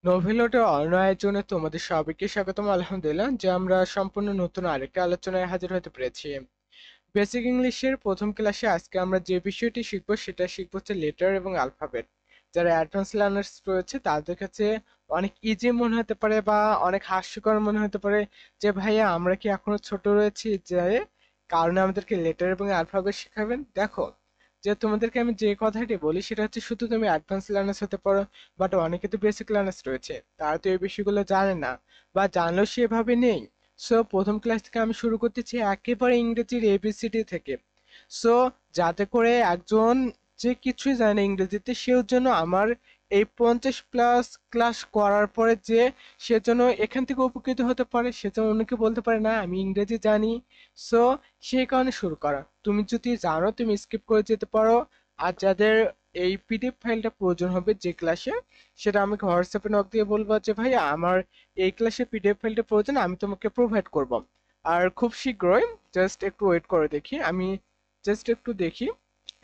নোভেলটা অন্য আয়োজনে তোমাদের সবাইকে স্বাগতম। আলহামদুলিল্লাহ যে আমরা সম্পূর্ণ নতুন আরেকটা আলোচনায় হাজির হতে পেরেছি। বেসিক ইংলিশের প্রথম ক্লাসে আজকে আমরা যে বিষয়টি শিখবো সেটা শিখবো হচ্ছে লেটার এবং অ্যালফাবেট। যারা অ্যাডভান্স লার্নার্স রয়েছে তাদের কাছে অনেক ইজি মনে হতে পারে বা অনেক হাস্যকর মনে হতে পারে যে ভাইয়া আমরা কি এখনো ছোট রয়েছি যে কারণে আমাদেরকে লেটার এবং অ্যালফাবেট শেখাবেন। দেখো, যে তোমাদেরকে আমি যে কথাটি বলি সেটা হচ্ছে শুধু তুমি অ্যাডভান্স লার্নার্স হতে পারো, বাট অনেকে তো বেসিক লার্নার্স রয়েছে, তারা তো এই বিষয়গুলো জানে না বা জানলেও সেভাবে নেই। সো প্রথম ক্লাস থেকে আমি শুরু করতেছি একেবারে ইংরেজির এবিসিডি থেকে। সো যাতে করে একজন যে কিছুই জানে না ইংরেজিতে সেও জন্য আমার এই 50+ ক্লাস করার পরে যে সে যেন এখান থেকে উপকৃত হতে পারে, সে যেন অন্যকে বলতে পারে না আমি ইংরেজি জানি। সো সেই কারণে শুরু করা। তুমি যদি জানো তুমি স্কিপ করে যেতে পারো। আর যাদের এই পিডিএফ ফাইলটা প্রয়োজন হবে যে ক্লাসে, সেটা আমাকে হোয়াটসঅ্যাপে নক দিয়ে বলবো যে ভাই আমার এই ক্লাসে পিডিএফ ফাইলটা প্রয়োজন, আমি তোমাকে প্রোভাইড করব। আর খুব শীঘ্রই, জাস্ট একটু ওয়েট করে দেখি, আমি জাস্ট একটু দেখি।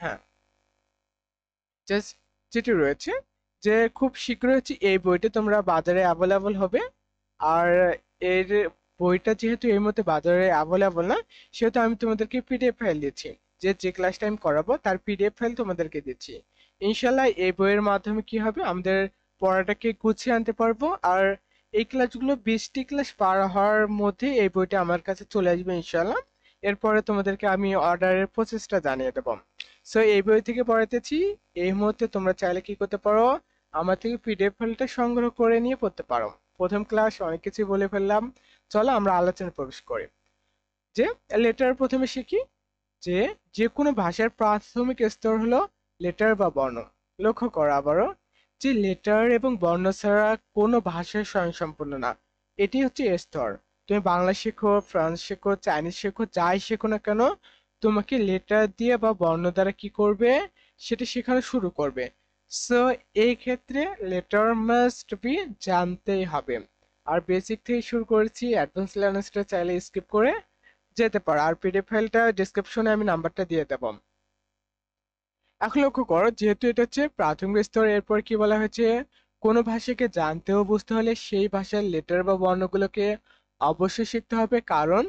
হ্যাঁ, জাস্ট যেটি রয়েছে যে খুব শীঘ্রই হচ্ছে এই বইটা তোমরা বাজারে অ্যাভেলেবল হবে। আর এর বইটা যেহেতু এই মুহূর্তে বাজারে অ্যাভেলেবল না, সেহেতু আমি তোমাদেরকে পিডিএফ ফাইল দিচ্ছি। যে যে ক্লাসটা আমি করাবো তার পিডিএফ ফাইল তোমাদেরকে দিচ্ছি। ইনশাল্লাহ এই বইয়ের মাধ্যমে কি হবে, আমাদের পড়াটাকে গুছিয়ে আনতে পারবো। আর এই ক্লাসগুলো 20টি ক্লাস পার হওয়ার মধ্যে এই বইটা আমার কাছে চলে আসবে ইনশাল্লাহ। এরপরে তোমাদেরকে আমি অর্ডারের প্রসেসটা জানিয়ে দেবো। সো এই বই থেকে পড়াতেছি। এই মুহূর্তে তোমরা চাইলে কি করতে পারো, আমার থেকে পিডিএফ ফাইলটা সংগ্রহ করে নিয়ে পড়তে পারো। প্রথম ক্লাস অনেক কিছু বলে ফেললাম, চলো আমরা আলোচনায় প্রবেশ করি। যে লেটার প্রথমে শিখি। যে যে কোনো ভাষার প্রাথমিক স্তর হলো লেটার বা বর্ণ। লক্ষ্য করো আবারও যে লেটার এবং বর্ণ ছাড়া কোনো ভাষাই স্বয়ংসম্পূর্ণ না। এটি হচ্ছে স্তর। তুমি বাংলা শেখো, ফ্রান্স শেখো, চাইনিজ শেখো, যাই শেখো না কেন, তোমাকে লেটার দিয়ে বা বর্ণ দ্বারা কি করবে সেটা শেখানো শুরু করবে। সো এই ক্ষেত্রে লেটার মাস্ট বি জানতেই হবে। আর বেসিক থেকে শুরু করেছি, অ্যাডভান্স লার্নার্সটা চাইলে স্কিপ করে যেতে পারো। আর পিডিএফ ফাইলটা ডিসক্রিপশনে আমি নাম্বারটা দিয়ে দেবো। এখন লক্ষ্য করো, যেহেতু এটা হচ্ছে প্রাথমিক স্তর, এরপর কি বলা হয়েছে, কোনো ভাষাকে জানতে ও বুঝতে হলে সেই ভাষার লেটার বা বর্ণগুলোকে অবশ্যই শিখতে হবে, কারণ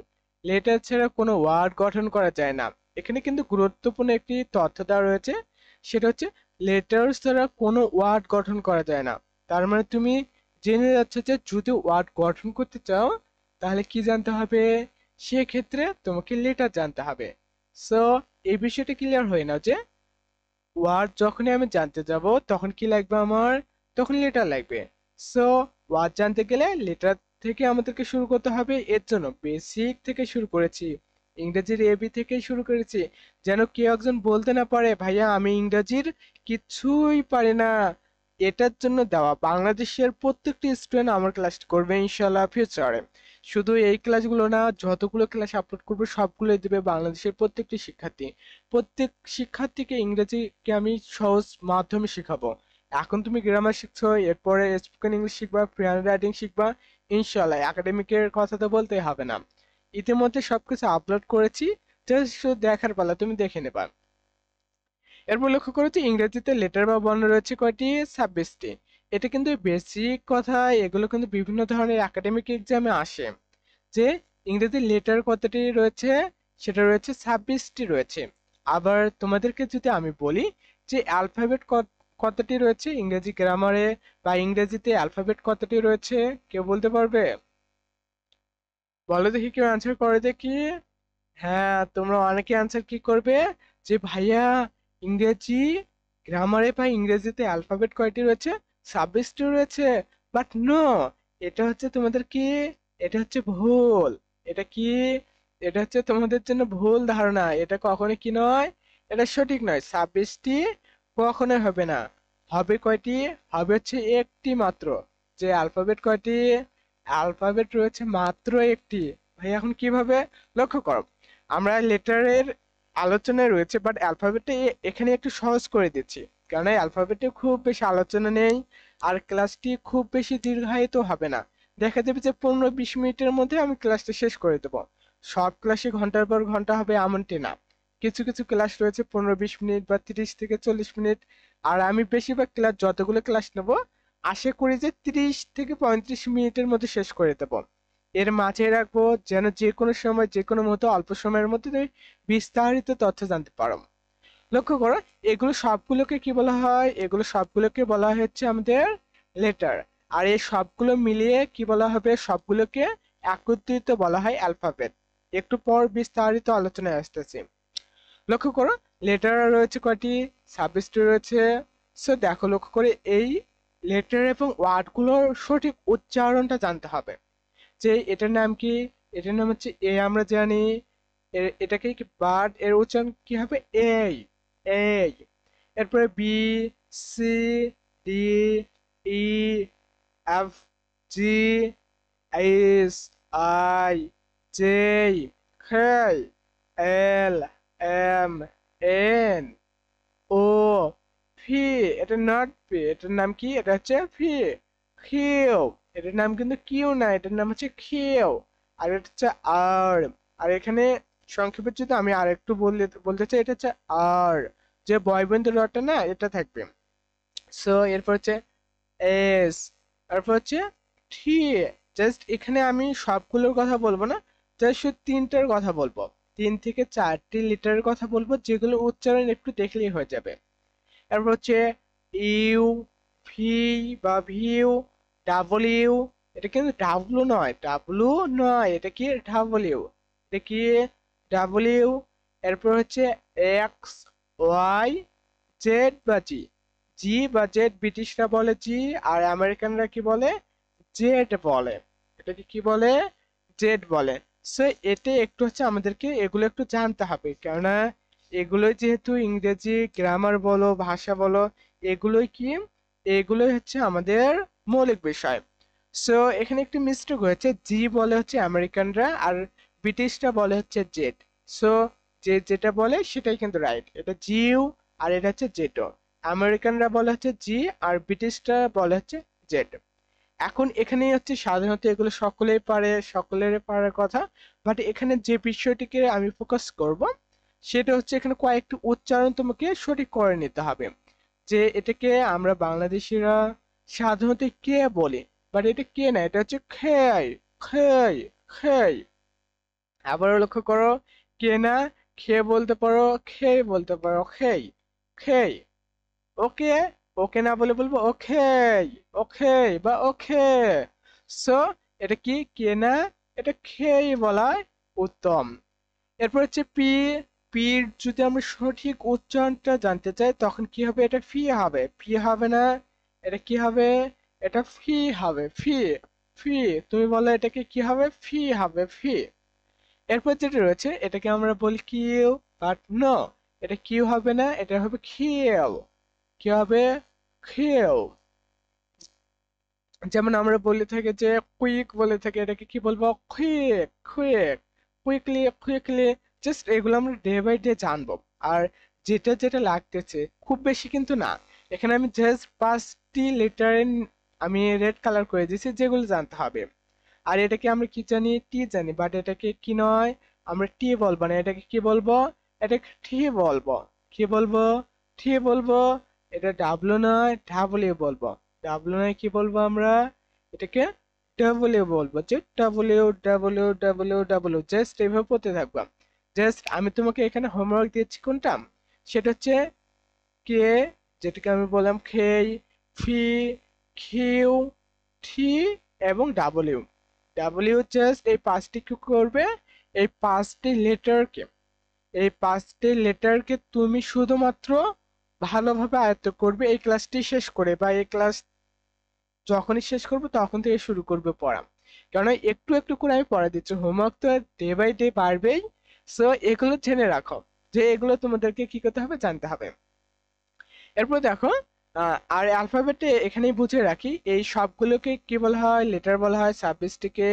লেটার ছাড়া কোনো ওয়ার্ড গঠন করা যায় না। এখানে কিন্তু গুরুত্বপূর্ণ একটি তথ্য দেওয়া রয়েছে, সেটা হচ্ছে লেটার ছাড়া কোনো ওয়ার্ড গঠন করা যায় না। তার মানে তুমি জেনে যাচ্ছে যে যদি ওয়ার্ড গঠন করতে চাও তাহলে কি জানতে হবে, সেক্ষেত্রে তোমাকে লেটার জানতে হবে। সো এই বিষয়টা ক্লিয়ার হয়ে নাও যে ওয়ার্ড যখনই আমি জানতে যাব তখন কি লাগবে আমার, তখন লেটার লাগবে। সো ওয়ার্ড জানতে গেলে লেটার থেকে আমাদেরকে শুরু করতে হবে। এর জন্য বেসিক থেকে শুরু করেছি, ইংরেজির এবি থেকে শুরু করেছি, যেন কেউ একজন বলতে না পারে ভাইয়া আমি ইংরেজির কিছুই পারি না। এটার জন্য দেওয়া বাংলাদেশের প্রত্যেকটি স্টুডেন্ট আমার ক্লাস করবে ইনশাল্লাহ ফিউচারে। শুধু এই ক্লাসগুলো না, যতগুলো ক্লাস আপলোড করবো সবগুলোই দেবে বাংলাদেশের প্রত্যেকটি শিক্ষার্থী। প্রত্যেক শিক্ষার্থীকে ইংরেজিকে আমি সহজ মাধ্যমে শেখাবো। এখন তুমি গ্রামার শিখছো, এরপরে স্পোকেন ইংলিশ শিখবা, ফ্রি হ্যান্ড রাইটিং শিখবা। ইনশাল্লাহ একাডেমিকের কথা তো বলতেই হবে না, ইতিমধ্যে সবকিছু আপলোড করেছি, জাস্ট শুধু দেখার পালা, তুমি দেখে নেবা। এরপর লক্ষ্য করেছি ইংরেজিতে লেটার বা বর্ণ রয়েছে কয়টি, 26টি। এটা কিন্তু বেসিক কথা, এগুলো কিন্তু বিভিন্ন ধরনের একাডেমিক এক্সামে আসে। যে ইংরেজি লেটার কতটি রয়েছে, সেটা রয়েছে 26টি রয়েছে। আবার তোমাদেরকে যদি আমি বলি যে অ্যালফাবেট কতটি রয়েছে ইংরেজি গ্রামারে বা ইংরেজিতে অ্যালফাবেট কতটি রয়েছে, কেউ বলতে পারবে? বলো দেখি, কেউ অ্যান্সার করে দেখি। হ্যাঁ, তোমরা অনেকে অ্যান্সার কি করবে যে ভাইয়া ইংরেজি গ্রামারে বা ইংরেজিতে অ্যালফাবেট কয়টি রয়েছে, 26টি রয়েছে। বাট নো, এটা হচ্ছে তোমাদের কি, এটা হচ্ছে ভুল। এটা কি, এটা হচ্ছে তোমাদের জন্য ভুল ধারণা। এটা কখনোই কি নয়, এটা সঠিক নয়। 26টি কখনোই হবে না। হবে কয়টি, হবে হচ্ছে একটি মাত্র। যে অ্যালফাবেট কয়টি, অ্যালফাবেট রয়েছে মাত্র একটি। ভাই এখন কিভাবে, লক্ষ্য করো, আমরা লেটারের আলোচনায় রয়েছে বাট অ্যালফাবেটে এখানে একটু সহজ করে দিচ্ছি, কারণ এই অ্যালফাবেটে খুব বেশি আলোচনা নেই। আর ক্লাসটি খুব বেশি দীর্ঘায়িত হবে না। দেখা যাবে যে 15-20 মিনিটের মধ্যে আমি ক্লাসটা শেষ করে দেবো। সব ক্লাসে ঘন্টার পর ঘন্টা হবে এমনটি না, কিছু কিছু ক্লাস রয়েছে 15-20 মিনিট বা 30 থেকে 40 মিনিট। আর আমি বেশিরভাগ ক্লাস, যতগুলো ক্লাস নেব আশা করি যে 30 থেকে 35 মিনিটের মধ্যে শেষ করে দেব। এর মাঝে রাখবো যেন যে কোনো সময় যে কোনো মুহূর্তে অল্প সময়ের মধ্যে তুমি বিস্তারিত তথ্য জানতে পারো। লক্ষ্য করো, এগুলো সবগুলোকে কি বলা হয়? এগুলো সবগুলোকে বলা হচ্ছে আমাদের লেটার। আর এই সবগুলো মিলিয়ে কি বলা হবে? সবগুলোকে একত্রিত বলা হয় অ্যালফাবেট। একটু পর বিস্তারিত আলোচনায় আসতেছি। লক্ষ্য করো, লেটার রয়েছে কয়টি, 26টি রয়েছে। সো দেখো, লক্ষ্য করে এই লেটার এবং ওয়ার্ডগুলোর সঠিক উচ্চারণটা জানতে হবে। যে এটার নাম কি? এটার নাম হচ্ছে এ, আমরা জানি। এটাকে কি বার্ড, এর উচ্চারণ কি হবে? এই, এই। এরপরে B, C, D, E, F, G, H, I, J, K, L, M, N, O, ফি। এটা নট পি, এটার নাম কি? এটা হচ্ছে ফি। কিউ, এটার নাম কিন্তু কিউ না, এটার নাম হচ্ছে কিউ। আর এটা হচ্ছে আর। আর এখানে সংক্ষেপে যদি আমি আর একটু বলতে চাই, এটা হচ্ছে আর, যে বয়বন্ধু রটা না, এটা থাকবে। সো এরপর হচ্ছে এস, তারপর হচ্ছে টি। জাস্ট এখানে আমি সবগুলোর কথা বলবো না, জাস্ট শুধু 3টার কথা বলবো। 3 থেকে 4টি লিটারের কথা বলবো, যেগুলো উচ্চারণ একটু দেখলেই হয়ে যাবে। তারপর হচ্ছে ইউ, ভি বা ভিউ, ডাব্লিউ। এটা কিন্তু ডাব্লু নয়, ডাব্লু নয়, এটা কি? ডাব্লিউ। এটা কি? ডাব্লিউ। এরপর হচ্ছে এক্স, ওয়াই, জেড বা জি। জি বা জেড ব্রিটিশরা বলে জি, আর আমেরিকানরা কি বলে? জেড বলে। এটাকে কি বলে? জেড বলে। সো এটা একটু হচ্ছে আমাদেরকে এগুলো একটু জানতে হবে, কেননা এগুলো যেহেতু ইংরেজি গ্রামার বলো, ভাষা বলো, এগুলোই কি? এগুলোই হচ্ছে আমাদের মৌলিক বিষয়। সো এখানে একটি মিস্টেক হয়েছে, জি বলে হচ্ছে আমেরিকানরা, আর ব্রিটিশরা বলে হচ্ছে জেড। সো যে যেটা বলে সেটাই কিন্তু রাইট, এটা জিও আর এটা হচ্ছে জেটো। আমেরিকানরা বলে হচ্ছে জি, আর ব্রিটিশরা বলে হচ্ছে জেড। এখন এখানেই হচ্ছে সাধারণত এগুলো সকলেই পারে, সকলের পারার কথা। বাট এখানে যে বিষয়টিকে আমি ফোকাস করব, সেটা হচ্ছে এখানে কয়েকটি উচ্চারণ তোমাকে সঠিক করে নিতে হবে। যে এটাকে আমরা বাংলাদেশিরা সাধারণত কে বলি, বাট এটা কে না, এটা হচ্ছে খেই, খেই, খেই। আবারও লক্ষ্য করো, কে না, খেয়ে বলতে পারো, খেয়ে বলতে পারো, খেই, খেই। ওকে, ওকে না বলে বলবো ওকে, ওকে বা ওকে। সো এটা কি? কে না, এটা খেই বলায় উত্তম। এরপর হচ্ছে পি। পির যদি আমরা সঠিক উচ্চারণটা জানতে চাই, তখন কি হবে? এটা ফি হবে, ফি হবে না, এটা কি হবে? এটা ফি হবে, ফি, ফি। তুমি বলো এটাকে কি হবে? ফি হবে, ফি। এরপর যেটা রয়েছে, এটাকে আমরা বলি কিউ, বাট নো, এটা কিউ হবে না, এটা হবে খিউ। কি হবে? খিউ। যেমন আমরা বলে থাকি যে কুইক বলে থাকি, এটাকে কি বলবো? Quick, quick, quickly, quickly. Just এগুলো আমরা ডে বাই ডে জানবো। আর যেটা যেটা লাগতেছে খুব বেশি কিন্তু না, এখানে আমি জাস্ট 5টি লেটার আমি রেড কালার করে দিয়েছি, যেগুলো জানতে হবে। আর এটাকে আমরা কি জানি? টি জানি, বাট এটাকে কি নয়, আমরা টি বলবো না, এটাকে কি বলবো? এটাকে টি বলবো। কি বলবো? টি বলবো। এটা ডাব্লু নয়, ডাব্লিউ বলবো। ডাব্লু নয়, কি বলবো আমরা? এটাকে ডাব্লিউ বলবো, যে W, W, W, W. Just এইভাবে পড়তে থাকবো। জাস্ট আমি তোমাকে এখানে হোমওয়ার্ক দিচ্ছি কোনটা, সেটা হচ্ছে কে, যেটাকে আমি বললাম খেই, ফি, কিউ, টি এবং ডাব্লিউ। ডাব্লিউ জাস্ট এই 5টি কি করবে? এই 5টি লেটারকে তুমি শুধুমাত্র ভালোভাবে আয়ত্ত করবে এই ক্লাসটি শেষ করে, বা এই ক্লাস যখনই শেষ করবে তখন থেকে শুরু করবে পড়া। কেননা একটু একটু করে আমি পড়া দিচ্ছি, হোমওয়ার্ক তো ডে বাই ডে বাড়বেই। সো এগুলো জেনে রাখো, যে এগুলো তোমাদেরকে কি করতে হবে? জানতে হবে। এরপর দেখো, আর অ্যালফাবেটে এখানেই বুঝে রাখি, এই সবগুলোকে কি বলা হয়? লেটার বলা হয়, 26টিকে।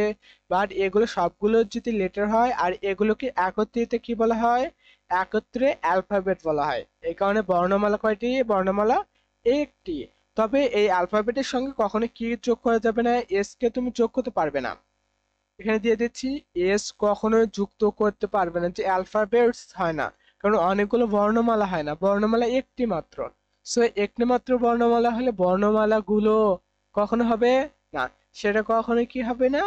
বাট এগুলো সবগুলো যদি লেটার হয়, আর এগুলোকে একত্রিত কি বলা হয়? একত্রে অ্যালফাবেট বলা হয়। এই কারণে বর্ণমালা কয়টি? বর্ণমালা একটি। তবে এই অ্যালফাবেটের সঙ্গে কখনো কি যোগ করা যাবে না? এস কে তুমি যোগ করতে পারবে না। এখানে দিয়ে দিচ্ছি, এস কখনো যুক্ত করতে পারবে না, যে অ্যালফাবেটস হয় না, কারণ অনেকগুলো বর্ণমালা হয় না, বর্ণমালা একটি মাত্র। সো একটি মাত্র বর্ণমালা হলে বর্ণমালা গুলো কখনো হবে না, সেটা কখনো কি হবে না,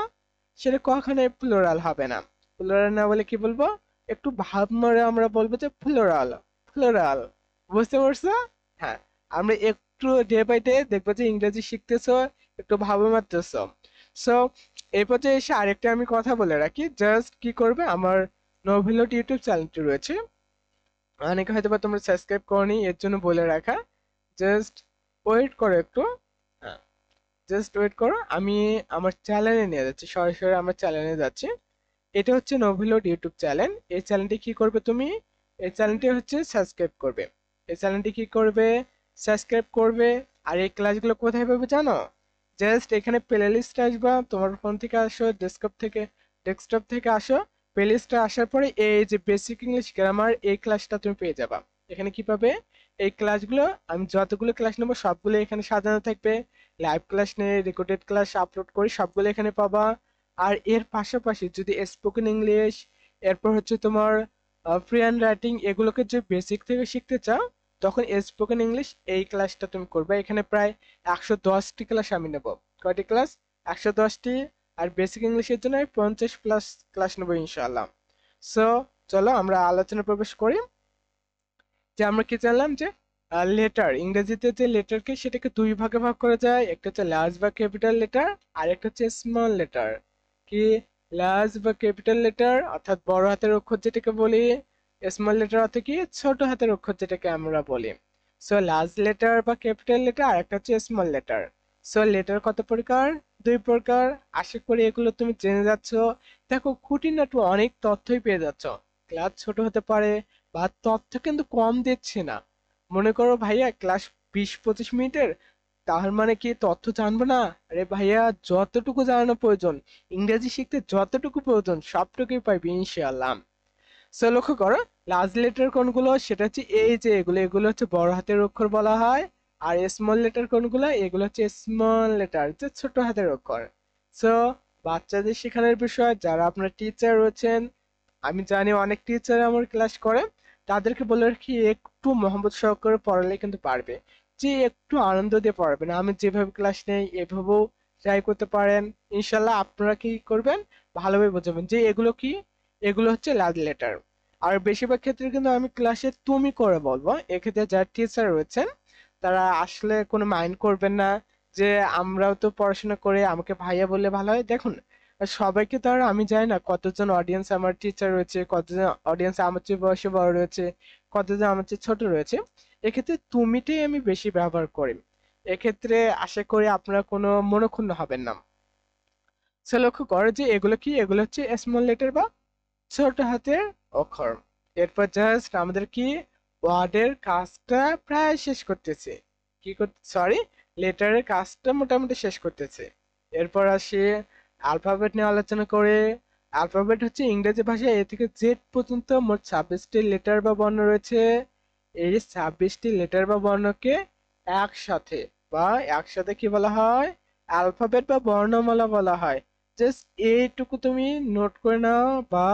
সেটা কখনোই প্লুরাল হবে না। প্লুরাল না বলে কি বলবো, একটু ভাব মরে আমরা বলবো যে প্লুরাল, প্লুরাল। বুঝতে পারছো? হ্যাঁ, আমরা একটু ডে বাই ডে দেখবো যে ইংরেজি শিখতেছো, একটু ভাবে মারতেছো। সো এই পর্যায়ে এসে আরেকটা আমি কথা বলে রাখি, জাস্ট কি করবে, আমার নোভেলট ইউটিউব চ্যানেলটি রয়েছে, অনেকে হয়তো বা তোমরা সাবস্ক্রাইব করনি, এর জন্য বলে রাখা। জাস্ট ওয়েট করো একটু, হ্যাঁ, জাস্ট ওয়েট করো, আমি আমার চ্যানেলে নিয়ে যাচ্ছি, সরাসরি আমার চ্যানেলে যাচ্ছি। এটা হচ্ছে নোভেলট ইউটিউব চ্যানেল। এই চ্যানেলটি কি করবে তুমি, এই চ্যানেলটি হচ্ছে সাবস্ক্রাইব করবে, এই চ্যানেলটি কি করবে, সাবস্ক্রাইব করবে। আর এই ক্লাসগুলো কোথায় পাবে জানো, জাস্ট এখানে প্লে লিস্ট আসবা, তোমার ফোন থেকে আসো, ডেস্কটপ থেকে আসো, প্লে লিস্টে আসার পরে এই যে বেসিক ইংলিশ গ্রামার এই ক্লাসটা তুমি পেয়ে যাবা। এখানে কি পাবে, এই ক্লাসগুলো আমি যতগুলো ক্লাস নেবো সবগুলো এখানে সাজানো থাকবে, লাইভ ক্লাস নেই, রেকর্ডেড ক্লাস আপলোড করি, সবগুলো এখানে পাবা। আর এর পাশাপাশি যদি স্পোকেন ইংলিশ, এরপর হচ্ছে তোমার ফ্রি হ্যান্ড রাইটিং, এগুলোকে যে বেসিক থেকে শিখতে চাও, তখন স্পোকেন ইংলিশ এই ক্লাসটা তুমি করবে। এখানে প্রায় 110টি ক্লাস আমি নেব। কয়টি ক্লাস, 110টি। আর বেসিক ইংলিশের জন্য আমি 50+ ক্লাস নেবো ইনশাআল্লাহ। সো চলো আমরা আলোচনা প্রবেশ করি। যে আমরা কি জানলাম যে লেটার, ইংরেজিতে যে লেটারকে সেটাকে দুই ভাগে ভাগ করা যায়, একটা হচ্ছে লার্জ বা ক্যাপিটাল লেটার, আর একটা হচ্ছে স্মল লেটার। কি, লার্জ বা ক্যাপিটাল লেটার অর্থাৎ বড় হাতের অক্ষর যেটাকে বলি, স্মল লেটার অর্থাৎ কি ছোট হাতের অক্ষর যেটাকে আমরা বলি। সো লার্জ লেটার বা ক্যাপিটাল লেটার, আর একটা হচ্ছে স্মল লেটার। সো লেটার কত প্রকার, দুই প্রকার। আশা করি এগুলো তুমি জেনে যাচ্ছ। দেখো খুঁটিনাটি অনেক তথ্যই পেয়ে যাচ্ছ। ক্লাস ছোট হতে পারে বা তথ্য কিন্তু কম দিচ্ছে না। মনে করো ভাইয়া ক্লাস 20-25 মিনিটের, তার মানে কি তথ্য জানবো না? আরে ভাইয়া, যতটুকু জানানো প্রয়োজন, ইংরেজি শিখতে যতটুকু প্রয়োজন সবটুকুই পাইবি ইনশাআল্লাহ। সো লক্ষ্য করো, লার্জ লেটার কোনগুলো, সেটা হচ্ছে এই যে এগুলো, এগুলো হচ্ছে বড় হাতের অক্ষর বলা হয়। আর স্মল লেটার কোনগুলো, এগুলো হচ্ছে স্মল লেটার, যে ছোট হাতের অক্ষর। সো বাচ্চাদের শেখানোর বিষয়, যারা আপনার টিচার রয়েছেন, আমি জানি অনেক টিচার আমার ক্লাস করে, তাদেরকে বলে রাখি একটু মোহাম্মদ সহকারে পড়ালে কিন্তু পারবে, যে একটু আনন্দ দিয়ে পড়াবেন। আমি যেভাবে ক্লাস নেই এভাবেও ট্রাই করতে পারেন, ইনশাল্লাহ আপনারা কি করবেন, ভালোভাবে বোঝাবেন যে এগুলো কি, এগুলো হচ্ছে লাভ লেটার। আর বেশিরভাগ ক্ষেত্রে কিন্তু আমি ক্লাসে তুমি করে বলবো, এক্ষেত্রে যারা টিচার রয়েছেন তারা আসলে কোনো মাইন্ড করবেন না, যে আমরাও তো পড়াশোনা করে আমাকে ভাইয়া বললে ভালো হয়। দেখুন, সবাইকে তো আর আমি জানি না কতজন অডিয়েন্স আমার টিচার রয়েছে, কতজন অডিয়েন্স আমার চেয়ে বয়সে বড় রয়েছে, কতজন আমার চেয়ে ছোট রয়েছে। এক্ষেত্রে তুমিটাই আমি বেশি ব্যবহার করি। এক্ষেত্রে আশা করি আপনারা কোনো মনোক্ষুণ্ণ হবেন না। সে লক্ষ্য করো যে এগুলো কি, এগুলো হচ্ছে স্মল লেটার বা ছোট হাতের অক্ষর। এরপর জাস্ট আমাদের কি, ওয়ার্ডের কাজটা প্রায় শেষ করতেছে, কি করতে, সরি, লেটারের কাজটা মোটামুটি শেষ করতেছে। এরপর আসি অ্যালফাবেট নিয়ে আলোচনা করে। অ্যালফাবেট হচ্ছে ইংরেজি ভাষায় এ থেকে জেড পর্যন্ত মোট 26টি লেটার বা বর্ণ রয়েছে। এই 26টি লেটার বা বর্ণকে একসাথে একসাথে কি বলা হয়, অ্যালফাবেট বা বর্ণমালা বলা হয়। জাস্ট এইটুকু তুমি নোট করে নাও বা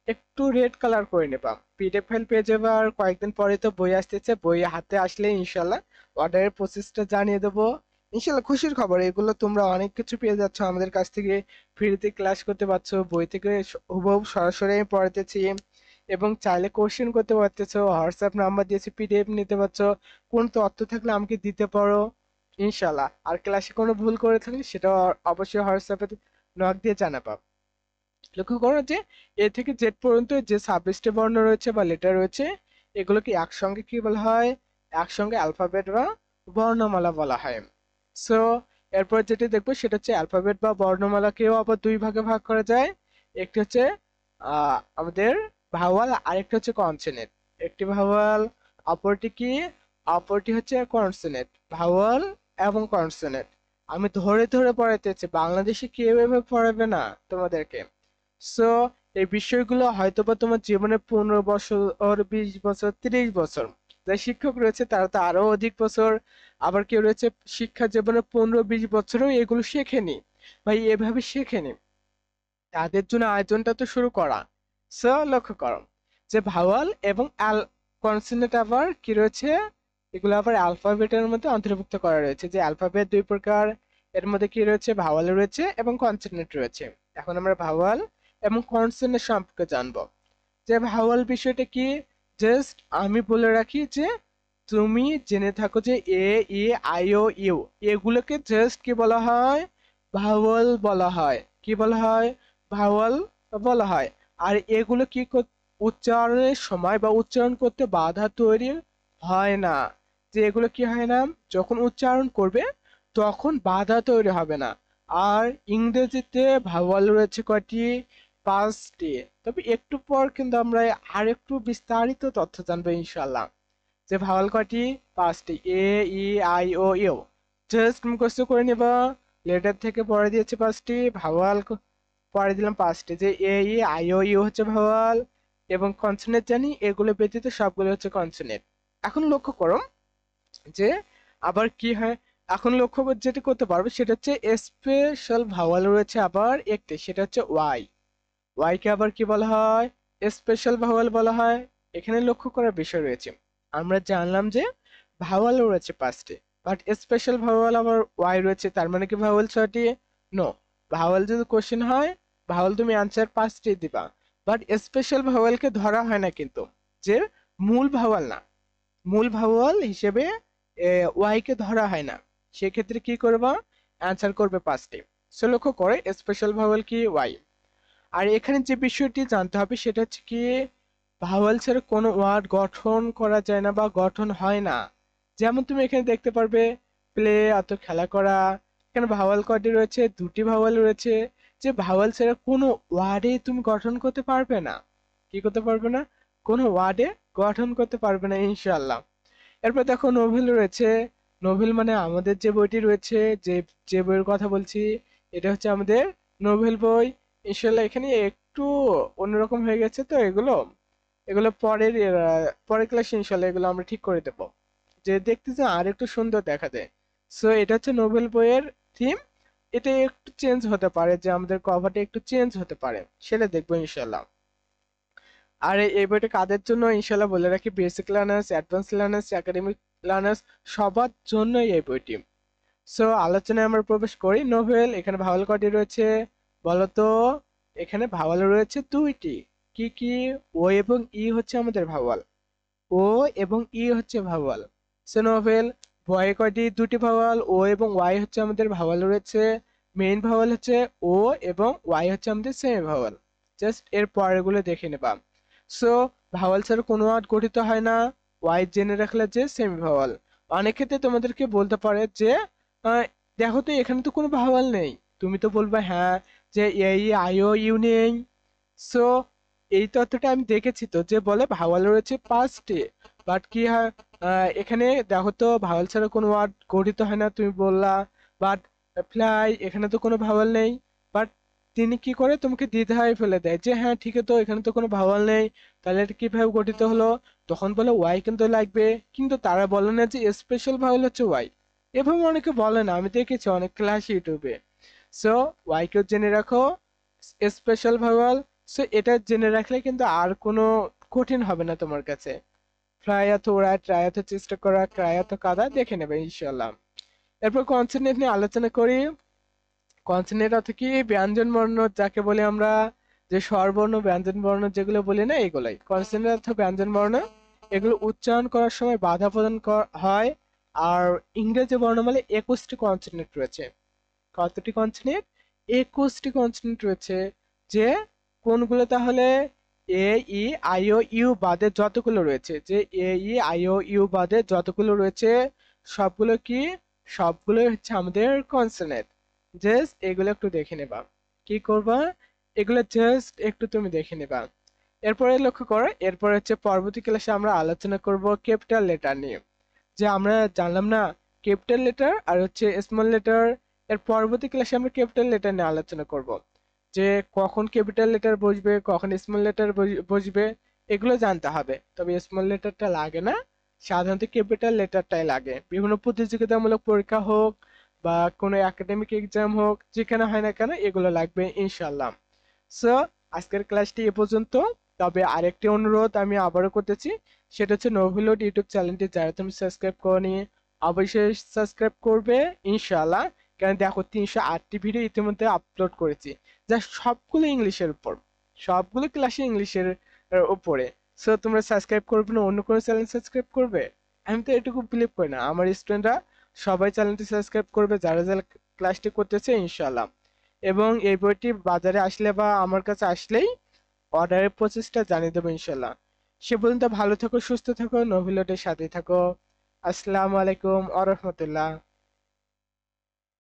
একটু রেড কালার করে নেবা, পিডিএফ ফাইল পেয়ে যাবে। আর কয়েকদিন পরে তো বই আসতেছে, বই হাতে আসলে ইনশাল্লাহ অর্ডারের প্রসেসটা জানিয়ে দেবো। ইনশাল্লাহ খুশির খবর, এগুলো তোমরা অনেক কিছু পেয়ে যাচ্ছ আমাদের কাছ থেকে, ফ্রিতে ক্লাস করতে পারছো, বই থেকে হুবহু সরাসরি আমি পড়াতেছি, এবং চাইলে কোশ্চেন করতে পারতেছো, হোয়াটসঅ্যাপ নাম্বার দিয়েছি, পিডিএফ নিতে পারছো, কোন তথ্য থাকলে আমাকে দিতে পারো ইনশাল্লাহ। আর ক্লাসে কোনো ভুল করে থাকলে সেটা অবশ্যই হোয়াটসঅ্যাপে নক দিয়ে জানাবা। লক্ষ্য করো যে এ থেকে জেড পর্যন্ত যে 26টি বর্ণ রয়েছে বা লেটার রয়েছে, এগুলোকে একসঙ্গে কি বলা হয়, একসঙ্গে অ্যালফাবেট বা বর্ণমালা বলা হয়। সো এরপর যেটি দেখবো সেটা হচ্ছে অ্যালফাবেট বা বর্ণমালাকেও আবার দুই ভাগে ভাগ করা যায়। একটি হচ্ছে আমাদের ভাওয়াল, আরেকটি হচ্ছে কনসোনেন্ট। একটি ভাওয়াল, অপরটি কি, অপরটি হচ্ছে কনসোনেন্ট। ভাওয়াল এবং কনসোনেন্ট আমি ধরে ধরে পড়াইতেছি, বাংলাদেশে কেউ এভাবে পড়াবে না তোমাদেরকে। সো এই বিষয়গুলো হয়তোবা তোমার জীবনে 15 বছর, 20 বছর, 30 বছর, যারা শিক্ষক রয়েছে তারা তো আরো অধিক বছর, আবার কেউ রয়েছে শিক্ষা জীবনে 15-20 বছরেও এগুলো শেখেনি, ভাই এভাবে শেখেনি, তাদের জন্য আয়োজনটা তো শুরু করা। সো লক্ষ্য করো যে ভাওয়াল এবং কনসোনেন্ট আবার কি রয়েছে, এগুলো আবার অ্যালফাবেটের মধ্যে অন্তর্ভুক্ত করা রয়েছে। যে অ্যালফাবেট দুই প্রকার, এর মধ্যে কি রয়েছে, ভাওয়াল রয়েছে এবং কনসোনেন্ট রয়েছে। এখন আমরা ভাওয়াল এবং কনসোনেন্ট সম্পর্কে জানবো। যে ভাওয়াল বিষয়টা কি, জাস্ট আমি বলে রাখি যে তুমি জেনে থাকো যে এ, ই, আই, ও, ইউ এগুলোকে জাস্ট কি বলা হয়, ভাওয়াল বলা হয়। কি বলা হয়, ভাওয়াল বলা হয়। আর এগুলো কি উচ্চারণের সময় বা উচ্চারণ করতে বাধা তৈরি হয় না। যে এগুলো কি হয় না, যখন উচ্চারণ করবে তখন বাধা তৈরি হবে না। আর ইংরেজিতে ভাওয়াল রয়েছে কয়টি, 5টি। তবে একটু পর কিন্তু আমরা আর একটু বিস্তারিত তথ্য জানবো ইনশাল্লাহ। যে ভাওয়াল কয়টি, 5টি, এ, ই, আই, ও, ইউ। জাস্ট মুখস্থ করে নেবা, লেটার থেকে পরে দিয়েছে 5টি, ভাওয়াল পরে দিলাম 5টি। যে এ, ই, আই, ও, ইউ হচ্ছে ভাওয়াল এবং কনসোনেন্ট জানি, এগুলো ব্যতীত সবগুলো হচ্ছে কনসোনেন্ট। এখন লক্ষ্য করো যে আবার কি হয়, এখন লক্ষ্য যেটা করতে পারবে সেটা হচ্ছে স্পেশাল ভাওয়াল রয়েছে আবার একটি, সেটা হচ্ছে ওয়াই। ওয়াই কে আবার কি বলা হয়, স্পেশাল ভাওয়াল বলা হয়। এখানে লক্ষ্য করার বিষয় রয়েছে, আমরা জানলাম যে ভাওয়াল রয়েছে 5টি, বাট স্পেশাল ভাওয়াল আবার ওয়াই রয়েছে, তার মানে কি ভাওয়াল 6টি? নো। ভাওয়াল যদি কোশ্চেন হয়, ভাওয়াল তুমি আনসার 5টি দিবা, বাট স্পেশাল ভাওয়ালকে ধরা হয় না কিন্তু, যে মূল ভাওয়াল না, মূল ভাওয়াল হিসেবে ওয়াই কে ধরা হয় না। সেক্ষেত্রে কি করবা, অ্যান্সার করবে 5টি। সো লক্ষ্য করে স্পেশাল ভাওয়াল কি, ওয়াই। আর এখানে যে বিষয়টি জানতে হবে সেটা হচ্ছে কি, ভাওয়াল ছাড়া কোনো ওয়ার্ড গঠন করা যায় না বা গঠন হয় না। যেমন তুমি এখানে দেখতে পারবে প্লে অত খেলা করা, এখানে ভাওয়াল কয়টি রয়েছে, 2টি ভাওয়াল রয়েছে। যে ভাওয়াল ছাড়া কোনো ওয়ার্ডে তুমি গঠন করতে পারবে না। কি করতে পারবে না, কোনো ওয়ার্ডে গঠন করতে পারবে না ইনশাআল্লাহ। এরপর দেখো নোভেল রয়েছে। নোভেল মানে আমাদের যে বইটি রয়েছে, যে যে বইয়ের কথা বলছি, এটা হচ্ছে আমাদের নোভেল বই। ইনশাল্লাহ এখানে একটু অন্যরকম হয়ে গেছে, তো এগুলো এগুলো পরের ক্লাসে ইনশাল্লাহ এগুলো আমরা ঠিক করে দেবো, যে দেখতে যে আর একটু সুন্দর দেখা যায়। সো এটা হচ্ছে নোবেল বইয়ের থিম। এটা একটু চেঞ্জ হতে পারে, যে আমাদের কভারটা একটু চেঞ্জ হতে পারে, সেটা দেখবো ইনশাল্লাহ। আর এই বইটা কাদের জন্য ইনশাল্লাহ বলে রাখি, basic learners, advance learners, academic learners সবার জন্যই এই বইটি। সো আলোচনায় আমরা প্রবেশ করি। নোভেল, এখানে ভাওয়াল কয়টি রয়েছে বলতো, এখানে ভাওয়াল রয়েছে 2টি। কি কি, ও এবং ই হচ্ছে আমাদের ভাওয়াল, ও এবং ই হচ্ছে ভাওয়াল। সো নোভেল, ভয়ে কয়টি, 2টি ভাওয়াল, ও এবং ওয়াই হচ্ছে আমাদের ভাওয়াল রয়েছে। মেইন ভাওয়াল হচ্ছে ও এবং ওয়াই হচ্ছে আমাদের সেমি ভাওয়াল। জাস্ট এর পরেরগুলো দেখে নেবা। সো ভাওয়াল ছাড়া কোনো ওয়ার্ড গঠিত হয় না, ওয়াই জেনে রাখলে যে সেমি ভাওয়াল। অনেক ক্ষেত্রে তোমাদেরকে বলতে পারে যে আহ, দেখো তো এখানে তো কোনো ভাওয়াল নেই, তুমি তো বলবা হ্যাঁ যে এই আইও ইউ নেই। সো এই তথ্যটা আমি দেখেছি তো, যে বলে ভাওয়াল রয়েছে 5টি, বাট কি হয়, এখানে দেখো তো ভাওয়াল ছাড়া কোনো ওয়ার্ড গঠিত হয় না তুমি বললা, বাট ফ্লাই এখানে তো কোনো ভাওয়াল নেই। বাট তিনি কি করে তোমাকে দ্বিধায় ফেলে দেয়, যে হ্যাঁ ঠিক আছে, তো এখানে তো কোনো ভাওয়াল নেই, তাহলে এটা কিভাবে গঠিত হলো? তখন বলে ওয়াই কিন্তু লাগবে, কিন্তু তারা বলে না যে স্পেশাল ভাওয়াল হচ্ছে ওয়াই। এভাবে অনেকে বলে না, আমি দেখেছি অনেক ক্লাস ইউটিউবে। সো ওয়াই কেও জেনে রাখো, স্পেশাল ভাওয়াল। সো এটা জেনে রাখলে কিন্তু আর কোনো কঠিন হবে না তোমার কাছে। প্রায়ত ওরা ট্রায়াত চেষ্টা করা, ক্রায়াত কাদা দেখে নেবে ইনশাল্লাহ। এরপর কনসোনেন্ট নিয়ে আলোচনা করি। কনসোনেন্ট অর্থ কি, ব্যঞ্জন বর্ণ যাকে বলি আমরা, যে স্বরবর্ণ ব্যঞ্জন বর্ণ যেগুলো বলি না, এগুলাই কনসোনেন্ট অর্থ ব্যঞ্জন বর্ণ। এগুলো উচ্চারণ করার সময় বাধা প্রদান হয়। আর ইংরেজি বর্ণমালে 21টি কনসোনেন্ট রয়েছে। কতটি কনসোনেন্ট, 21টি কনসোনেন্ট রয়েছে। যে কোনগুলো তাহলে, এ, ই, আই, ও, ইউ বাদে যতগুলো রয়েছে, যে এ, ই, আই, ও, ইউ বাদে যতগুলো রয়েছে সবগুলো কি, সবগুলো হচ্ছে আমাদের কনসোনেন্ট। জাস্ট এগুলো একটু দেখে নেবা। কি করবা, এগুলো জাস্ট একটু তুমি দেখে নেবা। এরপরে লক্ষ্য করো, এরপরে হচ্ছে পরবর্তী ক্লাসে আমরা আলোচনা করব ক্যাপিটাল লেটার নিয়ে। যে আমরা জানলাম না ক্যাপিটাল লেটার আর হচ্ছে স্মল লেটার, এর পরবর্তী ক্লাসে আমরা ক্যাপিটাল লেটার নিয়ে আলোচনা করব। যে কখন ক্যাপিটাল লেটার বসবে, কখন স্মল লেটার বসবে, এগুলো জানতে হবে। তবে স্মল লেটারটা লাগে না, সাধারণত ক্যাপিটাল লেটারটাই লাগে। বিভিন্ন প্রতিযোগিতামূলক পরীক্ষা হোক বা কোনো একাডেমিক এক্সাম হোক, যেখানে হয় না কেন এগুলো লাগবে ইনশাল্লাহ। সো আজকের ক্লাসটি এ পর্যন্ত। তবে আরেকটি অনুরোধ আমি আবারও করতেছি, সেটা হচ্ছে নোভেলোড ইউটিউব চ্যানেলটি যারা তুমি সাবস্ক্রাইব করনি, অবশ্যই সাবস্ক্রাইব করবে ইনশাআল্লাহ। কারণ দেখো 308টি ভিডিও ইতিমধ্যে আপলোড করেছি, যা সবগুলো ইংলিশের উপর, সবগুলো ক্লাসে ইংলিশের উপরে। সো তোমরা সাবস্ক্রাইব করবে না অন্য কোনো চ্যানেল সাবস্ক্রাইব করবে? আমি তো এটুকু বিলিভ করি না। আমার স্টুডেন্টরা সবাই চ্যানেলটি সাবস্ক্রাইব করবে যারা যারা ক্লাসটি করতেছে ইনশাআল্লাহ। এবং এই বইটি বাজারে আসলে বা আমার কাছে আসলেই অর্ডারের প্রসেসটা জানিয়ে দেবো ইনশাআল্লাহ। সে পর্যন্ত ভালো থাকো, সুস্থ থাকো, নভিলটের সাথে থাকো। আসসালামু আলাইকুম আ রহমতুল্লাহ।